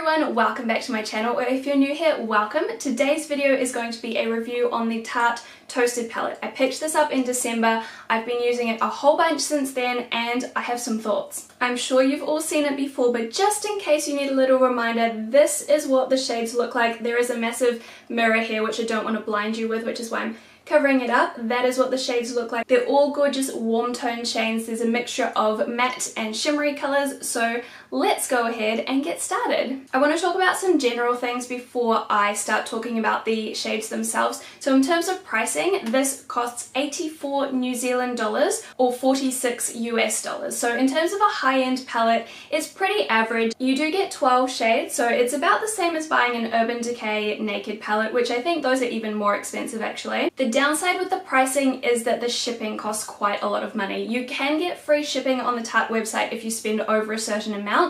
everyone, welcome back to my channel, or if you're new here, welcome. Today's video is going to be a review on the Tarte Toasted Palette. I picked this up in December, I've been using it a whole bunch since then, and I have some thoughts. I'm sure you've all seen it before, but just in case you need a little reminder, this is what the shades look like. There is a massive mirror here which I don't want to blind you with, which is why I'm covering it up. That is what the shades look like. They're all gorgeous warm tone shades. There's a mixture of matte and shimmery colours, so let's go ahead and get started. I want to talk about some general things before I start talking about the shades themselves. So in terms of pricing, this costs 84 New Zealand dollars or 46 US dollars. So in terms of a high-end palette, it's pretty average. You do get 12 shades, so it's about the same as buying an Urban Decay Naked palette, which I think those are even more expensive actually. The downside with the pricing is that the shipping costs quite a lot of money. You can get free shipping on the Tarte website if you spend over a certain amount.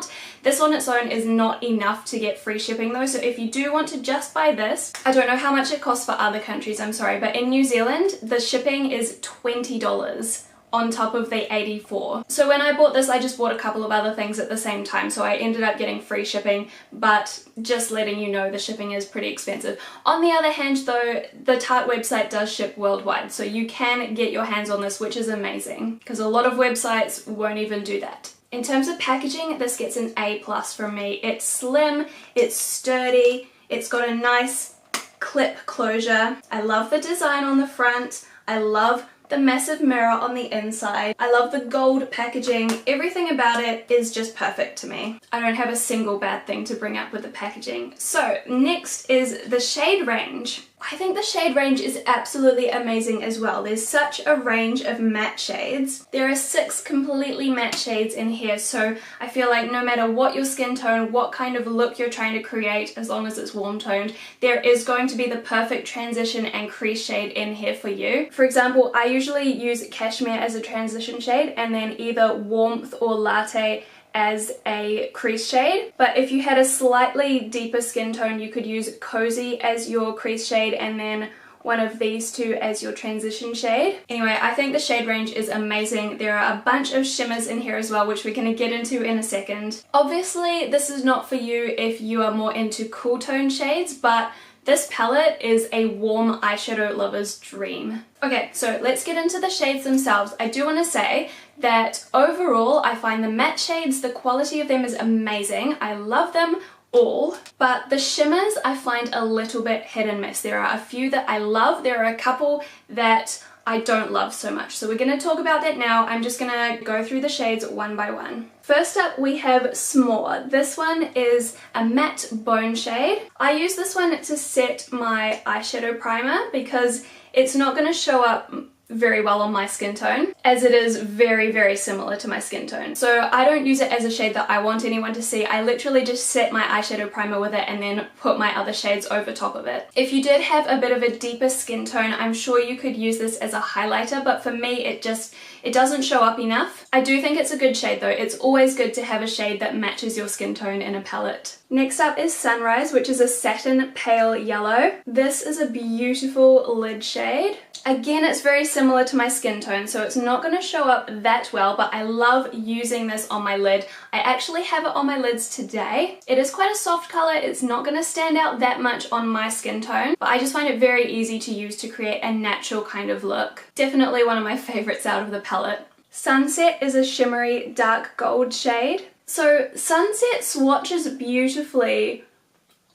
This on its own is not enough to get free shipping though, so if you do want to just buy this, I don't know how much it costs for other countries, I'm sorry, but in New Zealand the shipping is $20 on top of the 84. So when I bought this, I just bought a couple of other things at the same time, so I ended up getting free shipping, but just letting you know the shipping is pretty expensive. On the other hand though, the Tarte website does ship worldwide, so you can get your hands on this, which is amazing, because a lot of websites won't even do that. In terms of packaging, this gets an A+ from me. It's slim, it's sturdy, it's got a nice clip closure. I love the design on the front. I love the massive mirror on the inside. I love the gold packaging. Everything about it is just perfect to me. I don't have a single bad thing to bring up with the packaging. So next is the shade range. I think the shade range is absolutely amazing as well. There's such a range of matte shades. There are 6 completely matte shades in here, so I feel like no matter what your skin tone, what kind of look you're trying to create, as long as it's warm toned, there is going to be the perfect transition and crease shade in here for you. For example, I usually use Kashmir as a transition shade and then either Warmth or Latte as a crease shade, but if you had a slightly deeper skin tone, you could use Cozy as your crease shade and then one of these two as your transition shade. Anyway, I think the shade range is amazing. There are a bunch of shimmers in here as well, which we're going to get into in a second. Obviously, this is not for you if you are more into cool tone shades, but this palette is a warm eyeshadow lover's dream. Okay, so let's get into the shades themselves. I do want to say that overall, I find the matte shades, the quality of them is amazing. I love them all, but the shimmers I find a little bit hit and miss. There are a few that I love, there are a couple that I don't love so much. So we're going to talk about that now. I'm just going to go through the shades one by one. First up we have Smore. This one is a matte bone shade. I use this one to set my eyeshadow primer because it's not going to show up very well on my skin tone, as it is very, very similar to my skin tone. So I don't use it as a shade that I want anyone to see. I literally just set my eyeshadow primer with it and then put my other shades over top of it. If you did have a bit of a deeper skin tone, I'm sure you could use this as a highlighter, but for me it doesn't show up enough. I do think it's a good shade though. It's always good to have a shade that matches your skin tone in a palette. Next up is Sunrise, which is a satin pale yellow. This is a beautiful lid shade. Again, it's very similar to my skin tone, so it's not going to show up that well, but I love using this on my lid. I actually have it on my lids today. It is quite a soft color. It's not going to stand out that much on my skin tone, but I just find it very easy to use to create a natural kind of look. Definitely one of my favorites out of the palette. Sunset is a shimmery dark gold shade. So Sunset swatches beautifully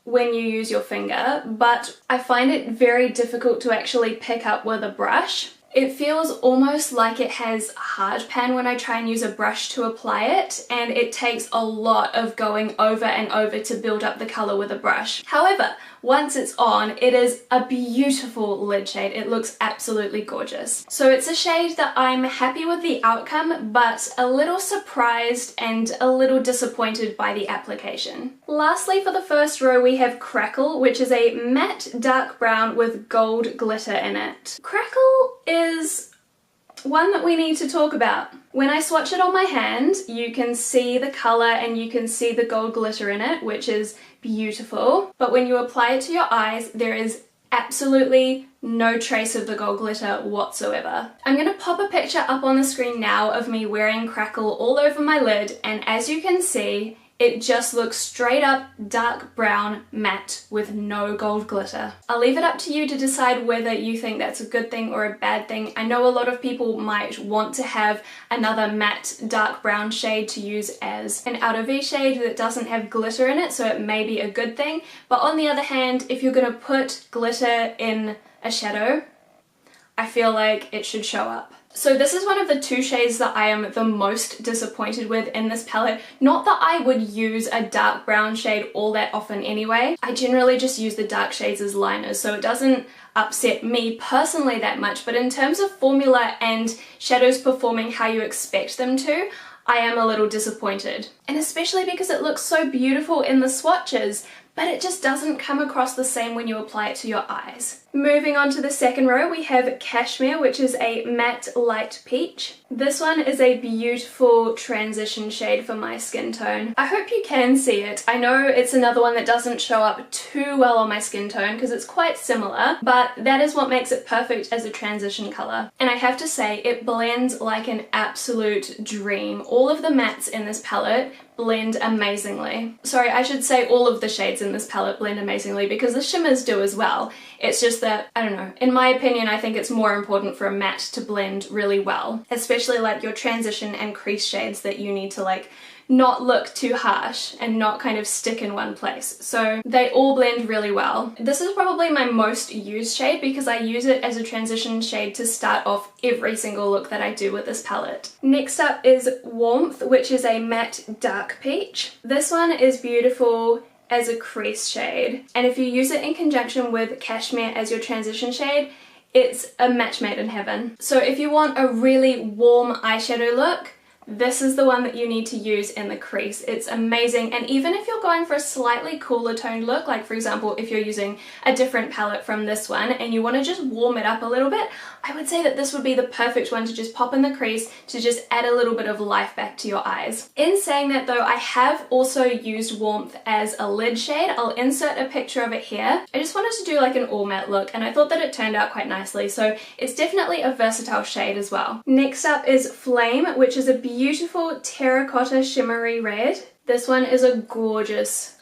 when you use your finger, but I find it very difficult to actually pick up with a brush. It feels almost like it has hard pan when I try and use a brush to apply it, and it takes a lot of going over and over to build up the color with a brush. However, once it's on, it is a beautiful lid shade. It looks absolutely gorgeous. So it's a shade that I'm happy with the outcome, but a little surprised and a little disappointed by the application. Lastly, for the first row, we have Crackle, which is a matte dark brown with gold glitter in it. Crackle is one that we need to talk about. When I swatch it on my hand, you can see the color and you can see the gold glitter in it, which is beautiful. But when you apply it to your eyes, there is absolutely no trace of the gold glitter whatsoever. I'm going to pop a picture up on the screen now of me wearing Crackle all over my lid, and as you can see, It just looks straight up dark brown matte with no gold glitter. I'll leave it up to you to decide whether you think that's a good thing or a bad thing. I know a lot of people might want to have another matte dark brown shade to use as an outer V shade that doesn't have glitter in it, so it may be a good thing. But on the other hand, if you're going to put glitter in a shadow, I feel like it should show up. So this is one of the two shades that I am the most disappointed with in this palette. Not that I would use a dark brown shade all that often anyway. I generally just use the dark shades as liners, so it doesn't upset me personally that much. But in terms of formula and shadows performing how you expect them to, I am a little disappointed. And especially because it looks so beautiful in the swatches, but it just doesn't come across the same when you apply it to your eyes. Moving on to the second row, we have Kashmir, which is a matte light peach. This one is a beautiful transition shade for my skin tone. I hope you can see it. I know it's another one that doesn't show up too well on my skin tone because it's quite similar, but that is what makes it perfect as a transition color. And I have to say, it blends like an absolute dream. All of the mattes in this palette blend amazingly. Sorry, I should say all of the shades in this palette blend amazingly because the shimmers do as well. It's just that, I don't know, in my opinion, I think it's more important for a matte to blend really well, especially like your transition and crease shades that you need to like not look too harsh and not kind of stick in one place. So they all blend really well. This is probably my most used shade because I use it as a transition shade to start off every single look that I do with this palette. Next up is Warmth, which is a matte dark peach. This one is beautiful as a crease shade, and if you use it in conjunction with Kashmir as your transition shade, it's a match made in heaven. So if you want a really warm eyeshadow look, this is the one that you need to use in the crease. It's amazing, and even if you're going for a slightly cooler toned look, like for example if you're using a different palette from this one and you want to just warm it up a little bit, I would say that this would be the perfect one to just pop in the crease to just add a little bit of life back to your eyes. In saying that though, I have also used Warmth as a lid shade. I'll insert a picture of it here. I just wanted to do like an all matte look and I thought that it turned out quite nicely, so it's definitely a versatile shade as well. Next up is Flame, which is a beautiful terracotta shimmery red. This one is a gorgeous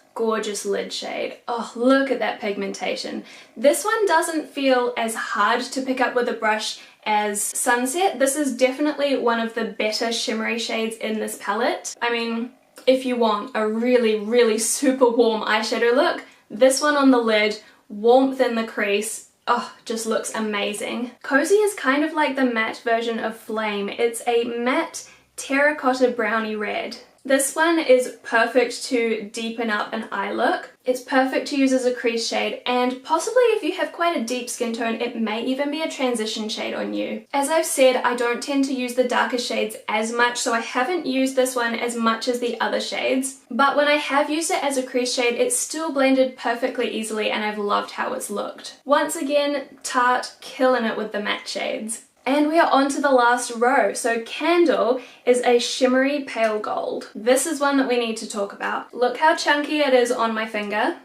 lid shade. Oh, look at that pigmentation. This one doesn't feel as hard to pick up with a brush as Sunset. This is definitely one of the better shimmery shades in this palette. I mean, if you want a really super warm eyeshadow look, this one on the lid, Warmth in the crease, oh, just looks amazing. Cozy is kind of like the matte version of Flame. It's a matte terracotta brownie red. This one is perfect to deepen up an eye look. It's perfect to use as a crease shade, and possibly if you have quite a deep skin tone, it may even be a transition shade on you. As I've said, I don't tend to use the darker shades as much, so I haven't used this one as much as the other shades. But when I have used it as a crease shade, it's still blended perfectly easily and I've loved how it's looked. Once again, Tarte killing it with the matte shades. And we are on to the last row. So Candle is a shimmery pale gold. This is one that we need to talk about. Look how chunky it is on my finger.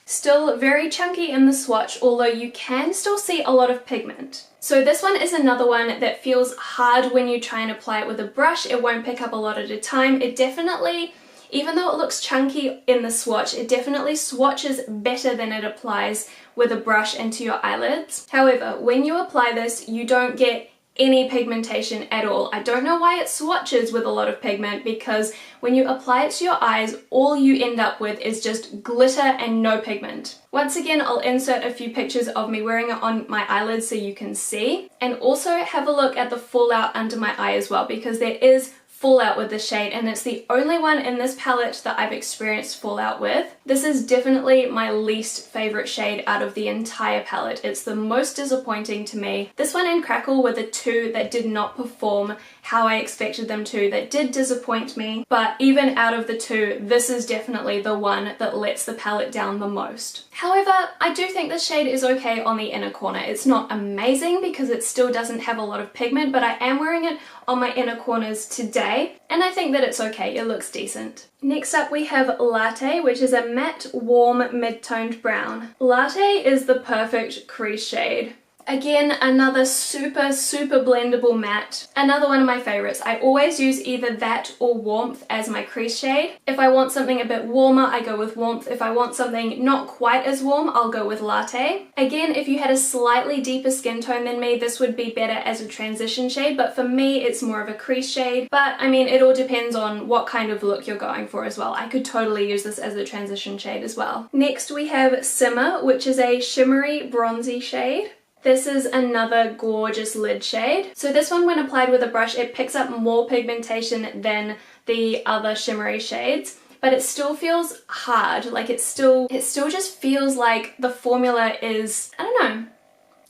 Still very chunky in the swatch, although you can still see a lot of pigment. So this one is another one that feels hard when you try and apply it with a brush. It won't pick up a lot at a time. It definitely, even though it looks chunky in the swatch, it definitely swatches better than it applies with a brush into your eyelids. However, when you apply this, you don't get any pigmentation at all. I don't know why it swatches with a lot of pigment, because when you apply it to your eyes, all you end up with is just glitter and no pigment. Once again, I'll insert a few pictures of me wearing it on my eyelids so you can see, and also have a look at the fallout under my eye as well, because there is fallout with this shade, and it's the only one in this palette that I've experienced fallout with. This is definitely my least favorite shade out of the entire palette. It's the most disappointing to me. This one and Crackle were the two that did not perform how I expected them to, that did disappoint me, but even out of the two, this is definitely the one that lets the palette down the most. However, I do think this shade is okay on the inner corner. It's not amazing because it still doesn't have a lot of pigment, but I am wearing it on my inner corners today, and I think that it's okay. It looks decent. Next up we have Latte, which is a matte, warm, mid-toned brown. Latte is the perfect crease shade. Again, another super blendable matte. Another one of my favorites. I always use either that or Warmth as my crease shade. If I want something a bit warmer, I go with Warmth. If I want something not quite as warm, I'll go with Latte. Again, if you had a slightly deeper skin tone than me, this would be better as a transition shade, but for me, it's more of a crease shade. But I mean, it all depends on what kind of look you're going for as well. I could totally use this as a transition shade as well. Next, we have Simmer, which is a shimmery bronzy shade. This is another gorgeous lid shade. So this one, when applied with a brush, it picks up more pigmentation than the other shimmery shades, but it still feels hard. Like it still just feels like the formula is, I don't know,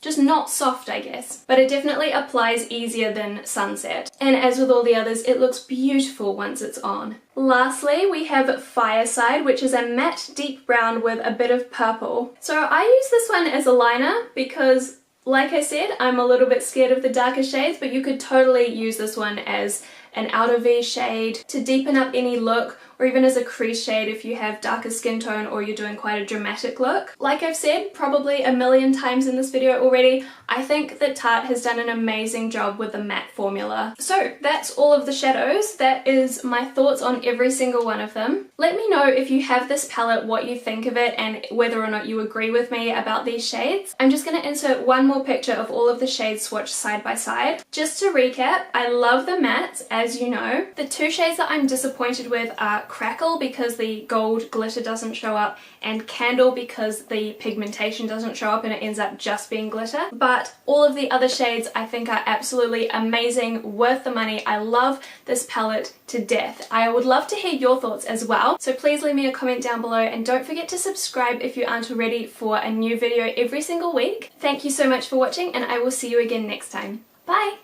just not soft, I guess. But it definitely applies easier than Sunset. And as with all the others, it looks beautiful once it's on. Lastly, we have Fireside, which is a matte deep brown with a bit of purple. So I use this one as a liner because, like I said, I'm a little bit scared of the darker shades, but you could totally use this one as an outer V shade to deepen up any look, or even as a crease shade if you have darker skin tone or you're doing quite a dramatic look. Like I've said probably a million times in this video already, I think that Tarte has done an amazing job with the matte formula. So that's all of the shadows. That is my thoughts on every single one of them. Let me know if you have this palette, what you think of it, and whether or not you agree with me about these shades. I'm just going to insert one more picture of all of the shades swatched side by side. Just to recap, I love the mattes, as you know. The two shades that I'm disappointed with are Crackle because the gold glitter doesn't show up, and Candle because the pigmentation doesn't show up and it ends up just being glitter. But all of the other shades I think are absolutely amazing, worth the money. I love this palette to death. I would love to hear your thoughts as well, so please leave me a comment down below, and don't forget to subscribe if you aren't already for a new video every single week. Thank you so much for watching, and I will see you again next time. Bye!